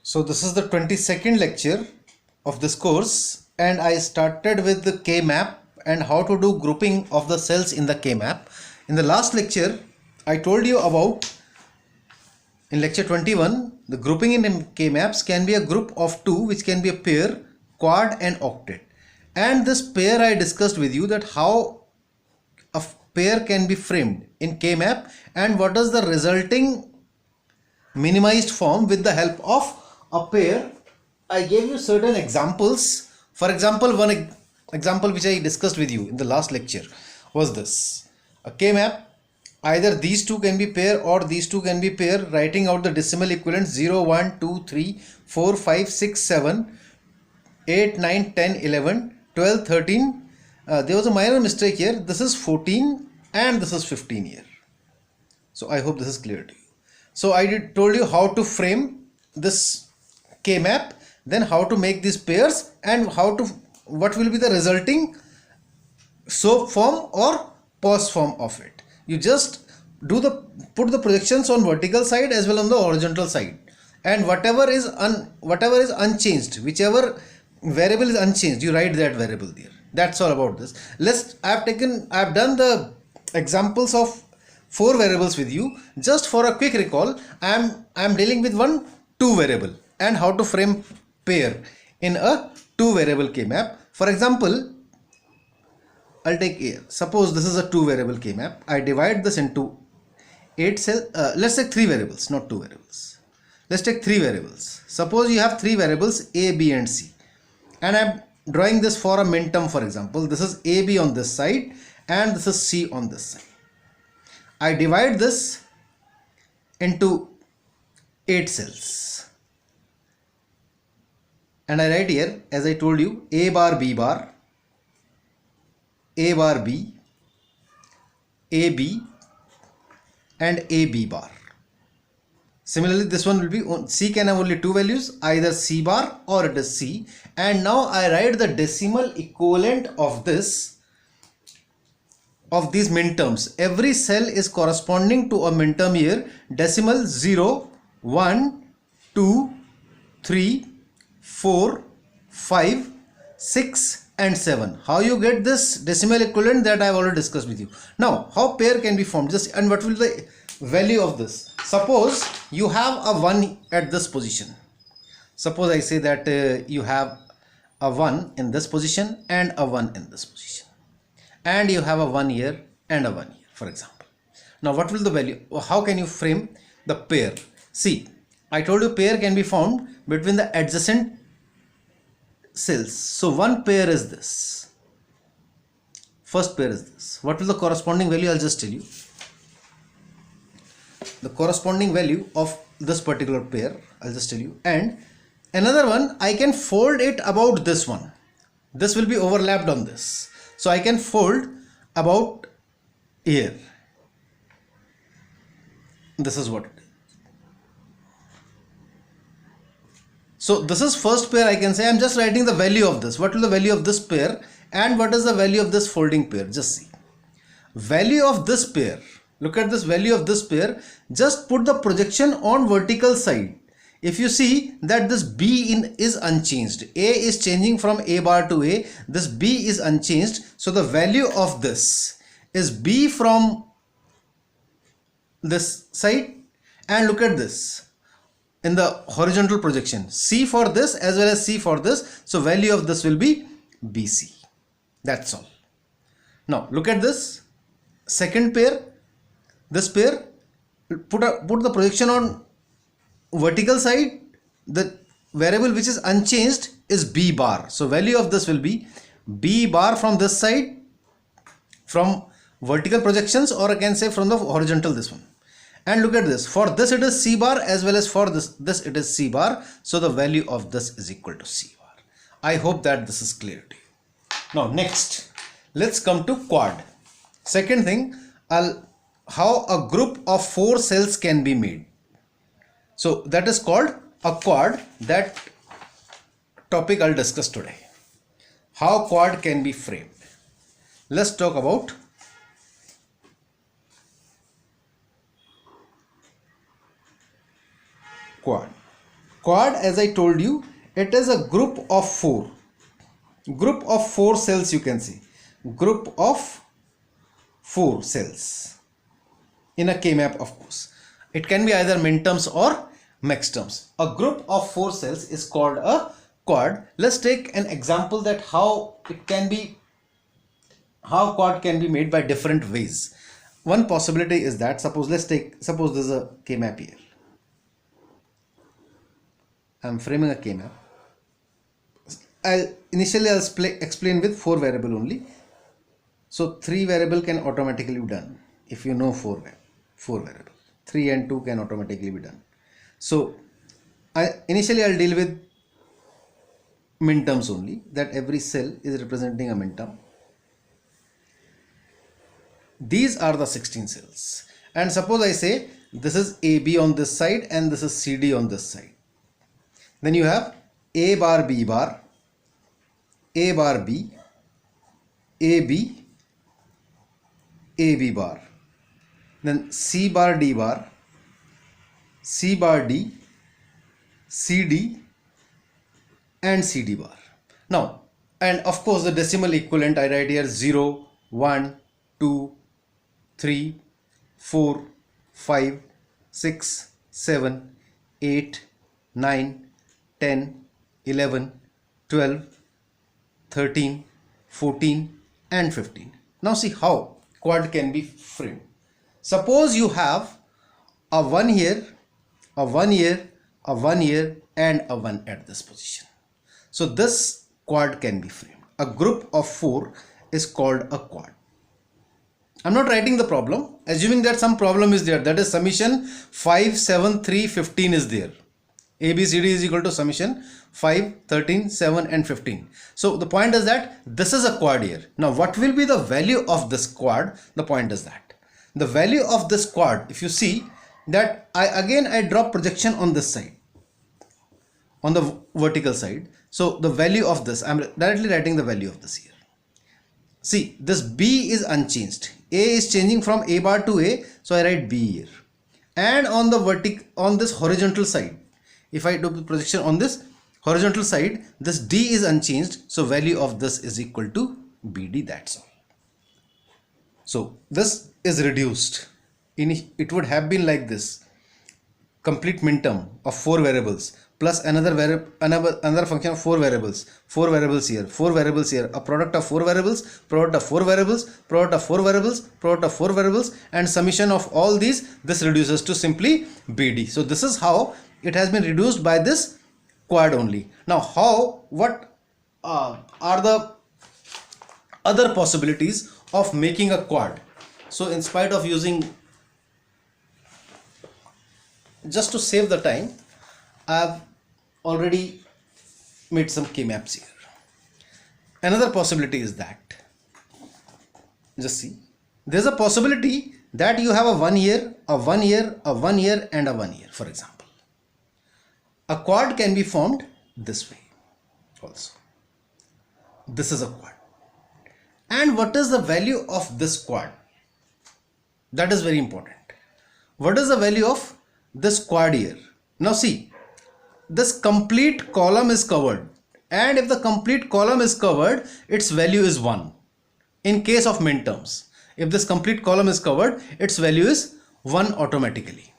So this is the 22nd lecture of this course, and I started with the K-map and how to do grouping of the cells in the K-map. In the last lecture, I told you about, in lecture 21, the grouping in K-maps can be a group of two, which can be a pair, quad and octet. And this pair I discussed with you that how a pair can be framed in K-map and what is the resulting minimized form with the help of a pair. I gave you certain examples. For example, one example which I discussed with you in the last lecture was this: a K-map, either these two can be pair or these two can be pair, writing out the decimal equivalent 0, 1, 2, 3, 4, 5, 6, 7, 8, 9, 10, 11, 12, 13. There was a minor mistake here. This is 14 and this is 15 here. So I hope this is clear to you. So I told you how to frame this K-map, then how to make these pairs, and what will be the resulting SOAP form or POS form of it. You just put the projections on vertical side as well on the horizontal side, and whatever is unchanged, whichever variable is unchanged, you write that variable there. That's all about this. I've done the examples of 4 variables with you. Just for a quick recall, I'm dealing with 2 variable and how to frame pair in a 2 variable K-map. For example, I'll take A. Suppose this is a 2 variable K-map. I divide this into 8 cells. Let's take 3 variables, not 2 variables. Let's take 3 variables. Suppose you have 3 variables A, B and C, and I'm drawing this for a min term. For example, this is AB on this side and this is C on this side. I divide this into 8 cells and I write here, as I told you, A bar B bar, A bar B, AB and AB bar. Similarly, this one will be, C can have only 2 values, either C bar or it is C. And now I write the decimal equivalent of these min terms. Every cell is corresponding to a min term here. Decimal 0, 1, 2, 3, 4, 5, 6 and 7. How you get this decimal equivalent, that I have already discussed with you. Now, how pair can be formed, and what will the value of this? Suppose you have a 1 at this position. Suppose I say that you have a 1 in this position and a 1 in this position, and you have a 1 here and a 1 here, for example. Now what will the value, how can you frame the pair? See, I told you pair can be formed between the adjacent cells. So one pair is this, first pair is this. What will the corresponding value? I'll just tell you. The corresponding value of this particular pair, I'll just tell you. And another one, I can fold it about this one. This will be overlapped on this. So I can fold about here. This is what it is. So this is first pair. I can say I'm just writing the value of this. What will the value of this pair and what is the value of this folding pair? Just see. Value of this pair. Look at this value of this pair. Just put the projection on vertical side. If you see that this B is unchanged, A is changing from A bar to A, this B is unchanged. So the value of this is B from this side, and look at this in the horizontal projection, C for this as well as C for this. So value of this will be BC. That's all. Now look at this second pair. This pair, put the projection on vertical side. The variable which is unchanged is B bar. So value of this will be B bar from this side, from vertical projections, or I can say from the horizontal, this one. And look at this, for this it is C bar as well as for this it is C bar. So the value of this is equal to C bar. I hope that this is clear to you. Now next, let's come to quad. Second thing, how a group of 4 cells can be made. So that is called a quad. That topic I'll discuss today. How quad can be framed. Let's talk about quad. quad, as I told you, it is a group of four cells. You can see group of 4 cells in a K-map. Of course, it can be either min terms or max terms. A group of 4 cells is called a quad. Let's take an example that how quad can be made by different ways. One possibility is that suppose this is a K-map here. I'm framing a K-map. I'll explain with 4 variable only. So 3 variable can automatically be done if you know 4 variable. 3 and 2 can automatically be done. So I'll deal with min terms only, that every cell is representing a min term. These are the 16 cells, and suppose I say this is AB on this side and this is CD on this side. Then you have A bar B bar, A bar B, AB, AB bar, then C bar D bar, C bar D, CD and CD bar. Now, and of course the decimal equivalent I write here 0, 1, 2, 3, 4, 5, 6, 7, 8, 9, 10, 11, 12, 13, 14 and 15. Now see how quad can be framed. Suppose you have a 1 here, a 1 here, a 1 here and a 1 at this position. So this quad can be framed. A group of 4 is called a quad. I'm not writing the problem, assuming that some problem is there, that is summation 5, 7, 3, 15 is there. ABCD is equal to summation 5, 13, 7 and 15. So the point is that this is a quad here. Now what will be the value of this quad? The point is that the value of this quad, if you see that I drop projection on this side, on the vertical side. So the value of this, I'm directly writing the value of this here. See, this B is unchanged. A is changing from A bar to A, so I write B here. And on this horizontal side, if I do the projection on this horizontal side, this D is unchanged, so value of this is equal to BD, that's all. So this is reduced. It would have been like this: complete min term of 4 variables plus another function of 4 variables, 4 variables here, 4 variables here, a product of 4 variables, product of 4 variables, product of 4 variables, product of 4 variables, and summation of all these, this reduces to simply BD. So this is how it has been reduced by this quad only. Now what are the other possibilities of making a quad? So in spite of using, just to save the time, I have already made some K-maps here. Another possibility is that, just see, there's a possibility that you have a 1 year, a 1 year, a 1 year and a 1 year, for example. A quad can be formed this way also. This is a quad. And what is the value of this quad? That is very important. What is the value of this quad here? Now see, this complete column is covered, and if the complete column is covered, its value is 1 in case of min terms. If this complete column is covered, its value is 1 automatically.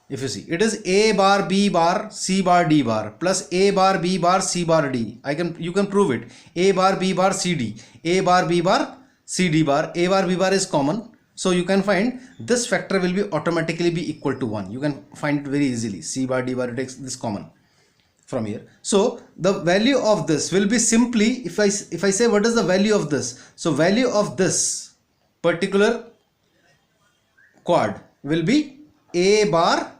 If you see, it is A bar B bar C bar D bar plus A bar B bar C bar D. You can prove it. A bar B bar C D, A bar B bar C D bar, A bar B bar is common. So you can find this factor will be automatically be equal to 1. You can find it very easily. C bar D bar, it takes this common from here. So the value of this will be simply, if I say what is the value of this, so value of this particular quad will be A bar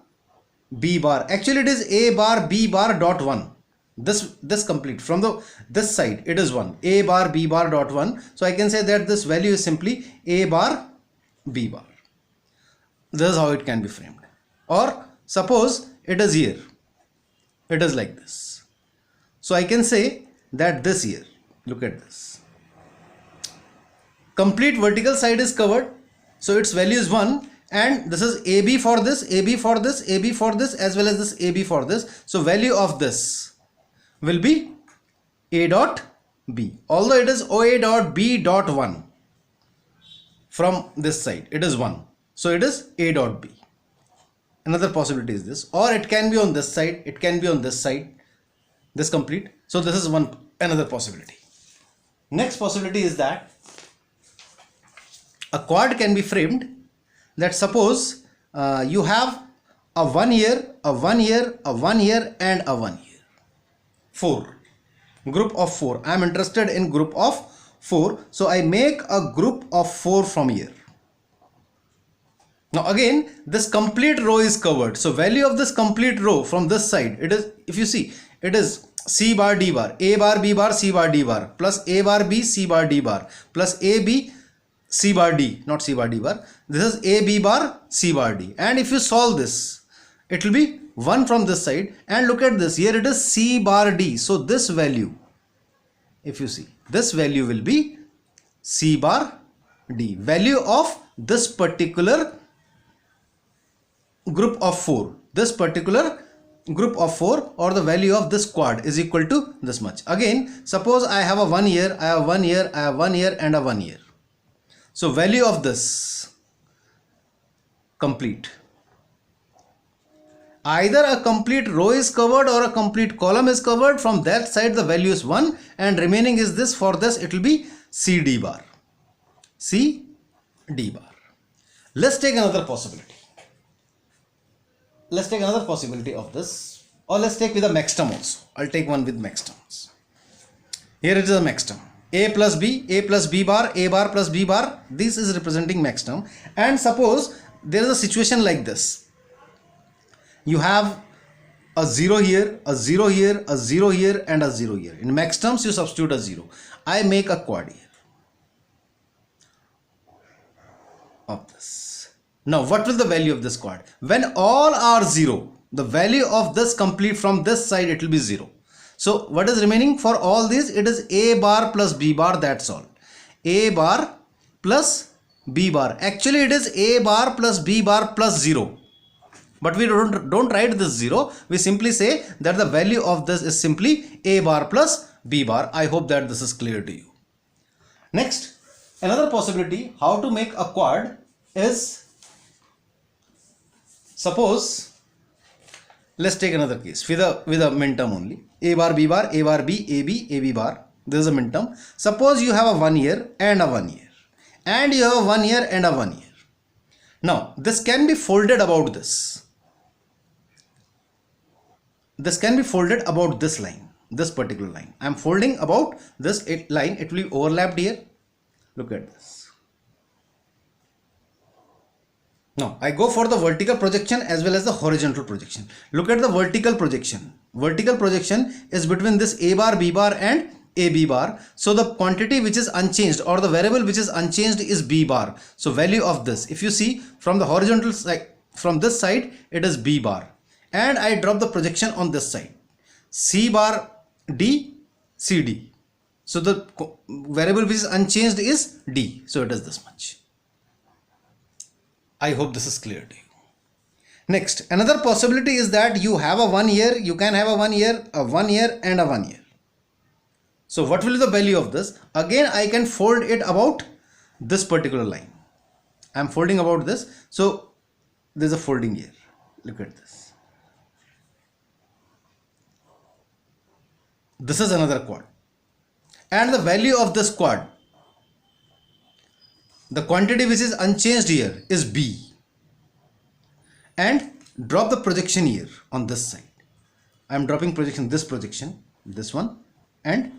B bar. Actually it is A bar B bar dot 1. This complete from this side it is 1. A bar B bar dot 1. So I can say that this value is simply A bar B bar. This is how it can be framed. Or suppose it is here, it is like this. So I can say that this here, look at this, complete vertical side is covered, so its value is 1, and this is AB for this, AB for this, AB for this, as well as this AB for this. So value of this will be A dot B, although it is OA dot B dot 1 from this side, it is 1, so it is A dot B. Another possibility is this, or it can be on this side, it can be on this side, this complete. So this is another possibility. Next possibility is that a quad can be framed that suppose you have a 1 year, a 1 year, a 1 year, and a 1 year. 4. Group of 4. I am interested in group of 4. So I make a group of 4 from here. Now again, this complete row is covered. So value of this complete row from this side, it is, if you see, it is C bar D bar, A bar B bar C bar D bar, plus A bar B C bar D bar, plus A B C bar D, not C bar D bar. This is A B bar C bar D. And if you solve this, it will be 1 from this side, and look at this, here it is C bar D. So this value, if you see, this value will be C bar D, value of this particular group of 4. This particular group of 4, or the value of this quad, is equal to this much. Again, suppose I have a 1 year, I have 1 year, I have 1 year, and a 1 year. So value of this complete, either a complete row is covered or a complete column is covered. From that side the value is 1, and remaining is this. For this it will be CD bar, CD bar. Let's take another possibility. Let's take another possibility of this, or let's take with a max term also. I'll take one with max terms. Here it is a max term, A plus B bar, A bar plus B bar. This is representing max term. And suppose there is a situation like this. You have a 0 here, a 0 here, a 0 here, and a 0 here. In max terms you substitute a 0. I make a quad here of this. Now what will the value of this quad? When all are 0, the value of this complete from this side, it will be 0. So what is remaining for all these? It is A bar plus B bar, that's all. A bar plus B bar. Actually it is A bar plus B bar plus 0. But we don't write this 0. We simply say that the value of this is simply A bar plus B bar. I hope that this is clear to you. Next, another possibility how to make a quad is, suppose, let's take another case with a min term only. A bar B bar, A bar B, A B, A B bar. This is a min term. Suppose you have a 1 year and a 1 year, and you have a 1 year and a 1 year. Now this can be folded about this. This can be folded about this line, this particular line. I am folding about this line. It will be overlapped here. Look at this. Now I go for the vertical projection as well as the horizontal projection. Look at the vertical projection. Vertical projection is between this A bar B bar and AB bar. So the quantity which is unchanged, or the variable which is unchanged, is B bar. So value of this, if you see from the horizontal side, from this side it is B bar, and I drop the projection on this side, C bar D, CD. So the variable which is unchanged is D. So it is this much. I hope this is clear to you. Next, another possibility is that you have a 1 year, you can have a 1 year, a 1 year, and a 1 year. So what will be the value of this? Again, I can fold it about this particular line. I am folding about this. So there is a folding here. Look at this. This is another quad. And the value of this quad, the quantity which is unchanged here, is B. And drop the projection here on this side. I am dropping projection, this one, and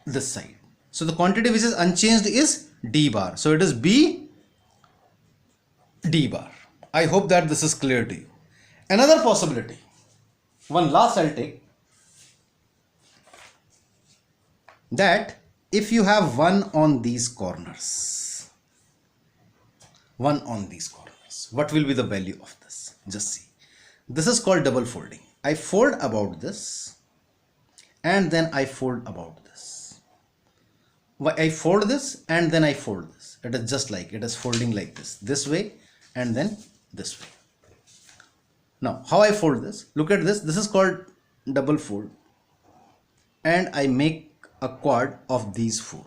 this side. So the quantity which is unchanged is D bar. So it is B D bar. I hope that this is clear to you. Another possibility, one last I'll take, that if you have one on these corners, what will be the value of this? Just see. This is called double folding. I fold about this, and then I fold about this. I fold this, and then I fold this. It is just like, it is folding like this way, and then this way. Now how I fold this, look at this, this is called double fold, and I make a quad of these four.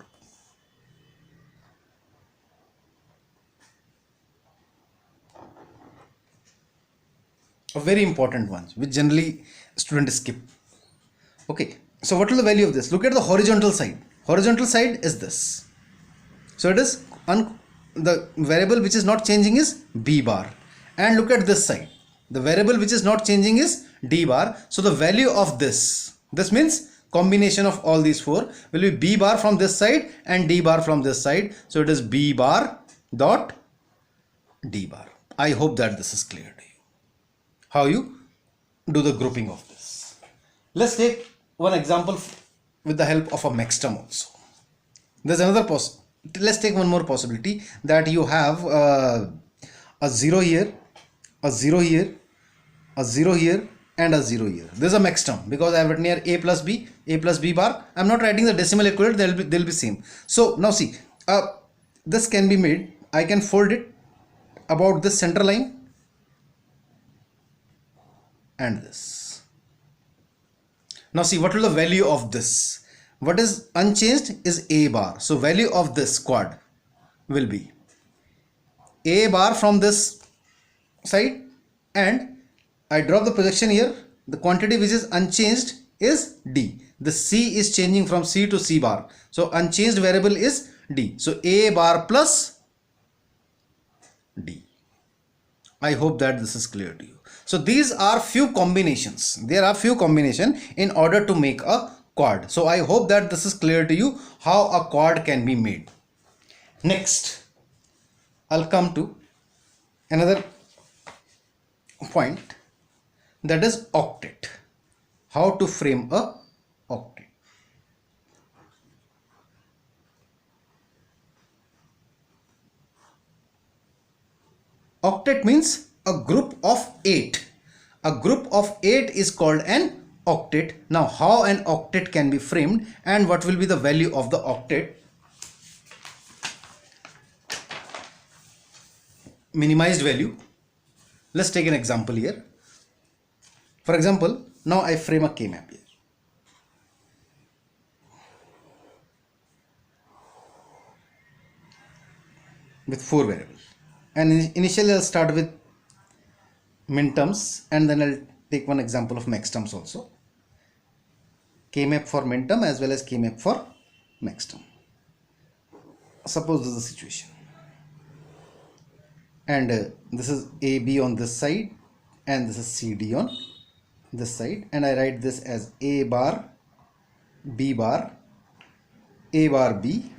A very important one which generally students skip. Okay, so what is the value of this? Look at the horizontal side. Horizontal side is this. So it is the variable which is not changing is b bar, and look at this side. The variable which is not changing is d bar. So the value of this means combination of all these four will be b bar from this side and d bar from this side. So it is b bar dot d bar. I hope that this is clear to you. How you do the grouping of this. Let's take one example with the help of a maxterm also. There's another let's take one more possibility, that you have a 0 here, a 0 here, a 0 here, and a 0 here. This is a maxterm because I have written here a plus b bar. I'm not writing the decimal equivalent, they'll be same. So now see, this can be made. I can fold it about this center line and this. Now see, what will the value of this? What is unchanged is a bar. So value of this quad will be a bar from this side, and I drop the projection here. The quantity which is unchanged is d. The c is changing from c to c bar. So unchanged variable is d. So a bar plus d. I hope that this is clear to you. So these are few combinations. There are few combinations in order to make a quad. So I hope that this is clear to you how a quad can be made. Next, I'll come to another point, that is octet. How to frame a octet. Octet means a group of 8. A group of 8 is called an octet. Now how an octet can be framed and what will be the value of the octet? Minimized value. Let's take an example here. For example, now I frame a K-map here. With 4 variables. And initially I'll start with min terms, and then I'll take one example of max terms also. K-map for min term as well as K-map for max term. Suppose this is the situation. And this is AB on this side and this is CD on this side, and I write this as A bar, B bar, A bar B,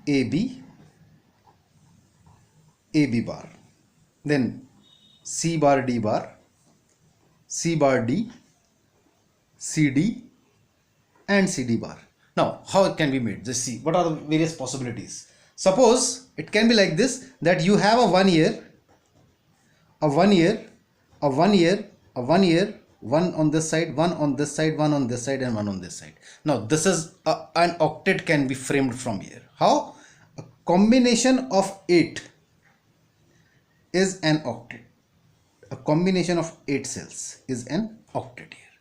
AB, AB bar, then C bar D bar, C bar D, CD and CD bar. Now how it can be made? Just see what are the various possibilities. Suppose it can be like this, that you have a 1 year, a 1 year, a 1 year, a 1 year, one on this side, one on this side, one on this side and one on this side. Now this is an octet can be framed from here. How? A combination of 8 is an octet. A combination of 8 cells is an octet here.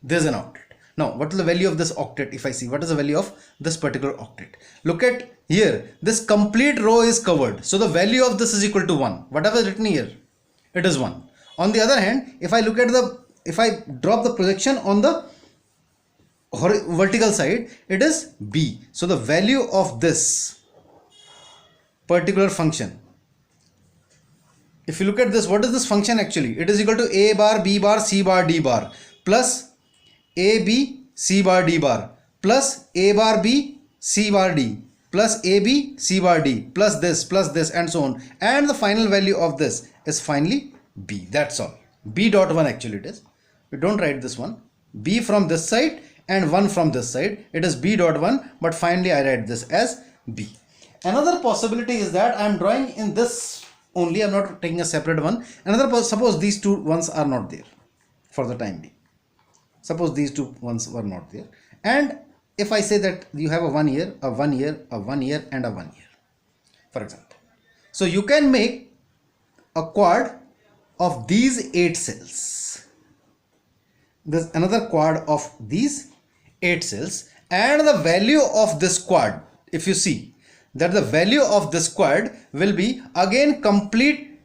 This is an octet. Now what is the value of this octet? If I see what is the value of this particular octet, look at here, this complete row is covered, so the value of this is equal to 1. Whatever is written here, it is 1. On the other hand, if I look at if I drop the projection on the vertical side, it is b. So the value of this particular function, if you look at this, what is this function actually? It is equal to a bar, b bar, c bar, d bar plus a b, c bar, d bar plus a bar, b, c bar, d plus a b, c bar, d plus this and so on, and the final value of this is finally b. That's all. B dot 1 actually it is. We don't write this one. B from this side and 1 from this side. It is b dot 1, but finally I write this as b. Another possibility is that I am drawing in this only. I am not taking a separate one. Suppose these two ones are not there for the time being. Suppose these two ones were not there. And if I say that you have a 1 year, a 1 year, a 1 year and a 1 year, for example. So you can make a quad of these 8 cells. There's another quad of these 8 cells, and the value of this quad, if you see that the value of this quad will be, again, complete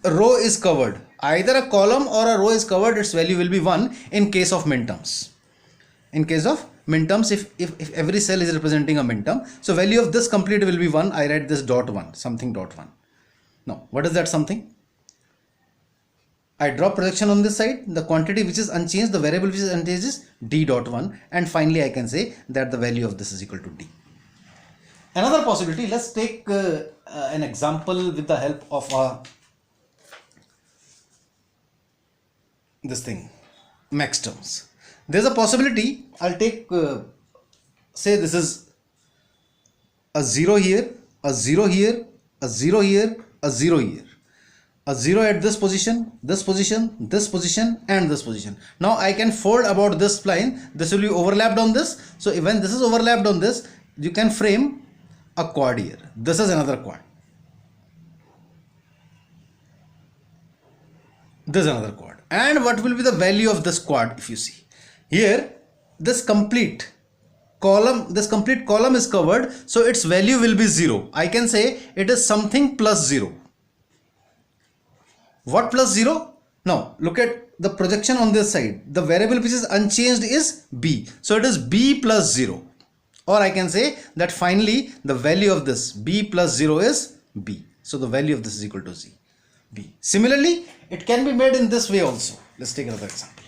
row is covered, either a column or a row is covered, its value will be 1 in case of minterms. In case of minterms, if every cell is representing a minterm, so value of this complete will be 1. I write this dot 1, something dot 1. Now what is that something? I draw projection on this side, the quantity which is unchanged, the variable which is unchanged is d dot 1, and finally I can say that the value of this is equal to d. Another possibility, let's take an example with the help of this thing, max terms. There's a possibility, I'll take, say this is a 0 here, a 0 here, a 0 here, a 0 here, a 0 at this position, this position, this position, and this position. Now I can fold about this spline, this will be overlapped on this. So when this is overlapped on this, you can frame a quad here. This is another quad. This is another quad. And what will be the value of this quad? If you see here, this complete column is covered, so its value will be 0. I can say it is something plus 0. What plus 0? Now look at the projection on this side. The variable which is unchanged is b, so it is b plus 0. Or I can say that finally the value of this b plus 0 is b. So the value of this is equal to b. Similarly, it can be made in this way also. Let's take another example.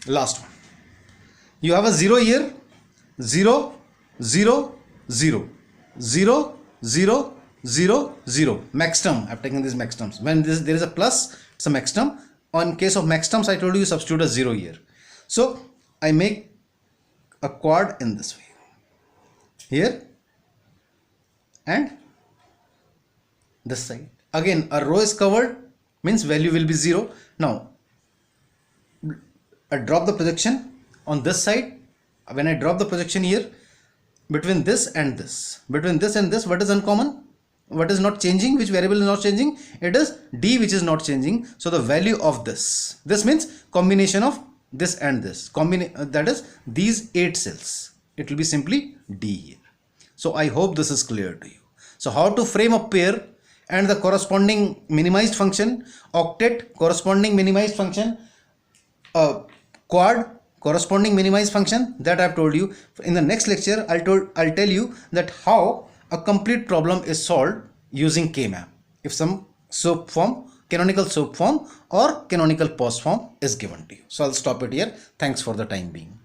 Last one. You have a 0 here, 0, 0, 0, 0, 0, 0, 0. Max term. I've taken these max terms. When there is a plus, it's a max term. On case of max terms, I told you substitute a 0 here. So I make a quad in this way. Here and this side. Again, a row is covered, means value will be 0. Now I drop the projection on this side. When I drop the projection here, between this and this, what is uncommon? What is not changing? Which variable is not changing? It is d, which is not changing. So the value of this means combination of this and this, that is these 8 cells, it will be simply d here. So I hope this is clear to you. So how to frame a pair and the corresponding minimized function, octet corresponding minimized function, quad corresponding minimized function, that I have told you. In the next lecture, I'll tell you that how a complete problem is solved using K-map if some SOAP form, canonical SOAP form or canonical POS form is given to you. So I'll stop it here. Thanks for the time being.